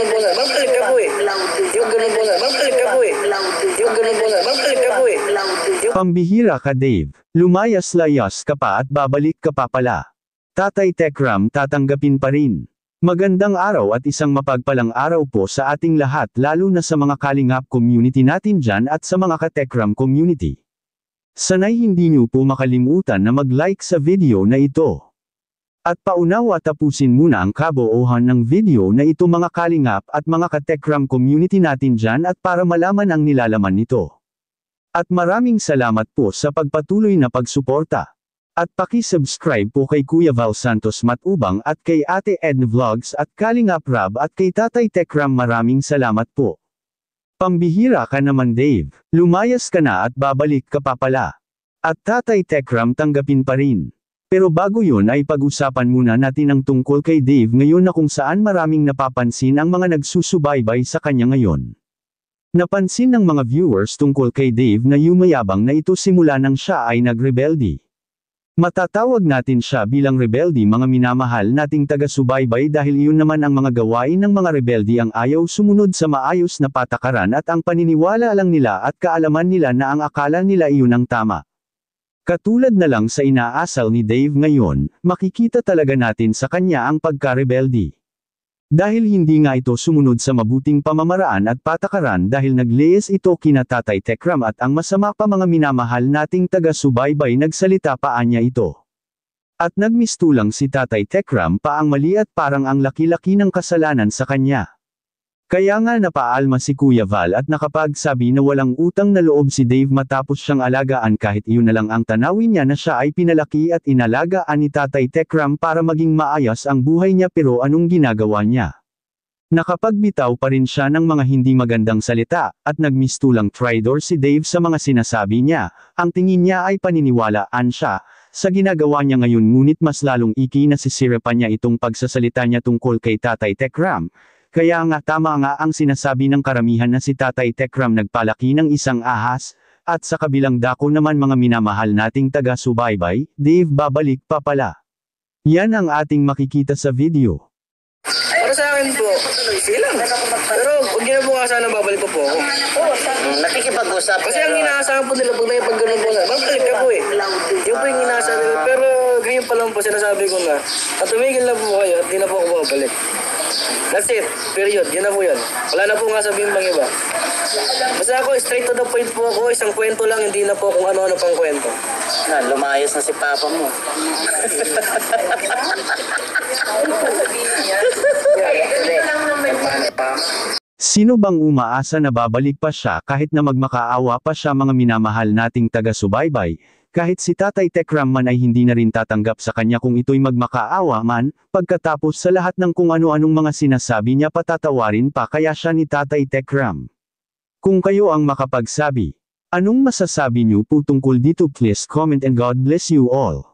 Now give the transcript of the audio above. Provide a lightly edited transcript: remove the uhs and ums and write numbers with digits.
ganun po sir. Babalik ka po eh. Yung ganun po sir. Babalik ka po eh. Yung ganun po sir. Babalik ka po eh. Pambihira ka Dave, lumayas-layas ka pa at babalik ka pa pala. Tatay Tekram tatanggapin pa rin. Magandang araw at isang mapagpalang araw po sa ating lahat lalo na sa mga Kalingap community natin dyan at sa mga ka-Tekram community. Sana'y hindi nyo po makalimutan na mag-like sa video na ito. At paunawa tapusin muna ang kabuuhan ng video na ito mga Kalingap at mga ka-Tekram community natin dyan at para malaman ang nilalaman nito. At maraming salamat po sa pagpatuloy na pagsuporta. At paki-subscribe po kay Kuya Val Santos Matubang at kay Ate Edna Vlogs at Kalingap Rab at kay Tatay Tekram maraming salamat po. Pambihira ka naman Dave, lumayas ka na at babalik ka pa pala. At Tatay Tekram tanggapin pa rin. Pero bago yun ay pag-usapan muna natin ang tungkol kay Dave ngayon na kung saan maraming napapansin ang mga nagsusubaybay sa kanya ngayon. Napansin ng mga viewers tungkol kay Dave na yumayabang na ito simula nang siya ay nagrebelde. Matatawag natin siya bilang rebelde mga minamahal nating taga-subaybay dahil iyon naman ang mga gawain ng mga rebelde ang ayaw sumunod sa maayos na patakaran at ang paniniwala lang nila at kaalaman nila na ang akala nila iyon ang tama. Katulad na lang sa inaasal ni Dave ngayon, makikita talaga natin sa kanya ang pagka-rebelde. Dahil hindi nga ito sumunod sa mabuting pamamaraan at patakaran dahil nagleyes ito kina Tatay Tekram at ang masama pa mga minamahal nating taga-subaybay nagsalita paanya ito. At nagmistulang si Tatay Tekram pa ang mali at parang ang laki-laki ng kasalanan sa kanya. Kaya nga napaalma si Kuya Val at nakapagsabi na walang utang na loob si Dave matapos siyang alagaan kahit iyon na lang ang tanawin niya na siya ay pinalaki at inalagaan ni Tatay Tekram para maging maayos ang buhay niya pero anong ginagawa niya? Nakapagbitaw pa rin siya ng mga hindi magandang salita, at nagmistulang traitor si Dave sa mga sinasabi niya, ang tingin niya ay paniniwalaan siya, sa ginagawa niya ngayon ngunit mas lalong ikinasisirapan niya itong pagsasalita niya tungkol kay Tatay Tekram. Kaya nga tama nga ang sinasabi ng karamihan na si Tatay Tekram nagpalaki ng isang ahas, at sa kabilang dako naman mga minamahal nating taga-subaybay, Dave babalik pa pala. Yan ang ating makikita sa video. Para sa akin po, sige lang. Pero huwag niyo na po sana babalik pa po ako. Nakikipag-usap. Kasi ang inaasahan po nila pag may pagganong po na, babalik ka po eh. Yung po yung inaasahan nila. Pero ganyan pa lang po sinasabi ko na tumigil na po kayo at di na po ako babalik. That's it. Period. Yun na po yun. Wala na po nga sabihin pang iba. Basta ako, straight to the point po ako. Isang kwento lang, hindi na po kung ano-ano pang kwento. Lumayas na si Papa mo. Sino bang umaasa na babalik pa siya kahit na magmakaawa pa siya mga minamahal nating taga-subaybay? Kahit si Tatay Tekram man ay hindi na rin tatanggap sa kanya kung ito'y magmakaawa man, pagkatapos sa lahat ng kung ano-anong mga sinasabi niya patatawarin pa kaya siya ni Tatay Tekram. Kung kayo ang makapagsabi, anong masasabi niyo po tungkol dito please comment and God bless you all.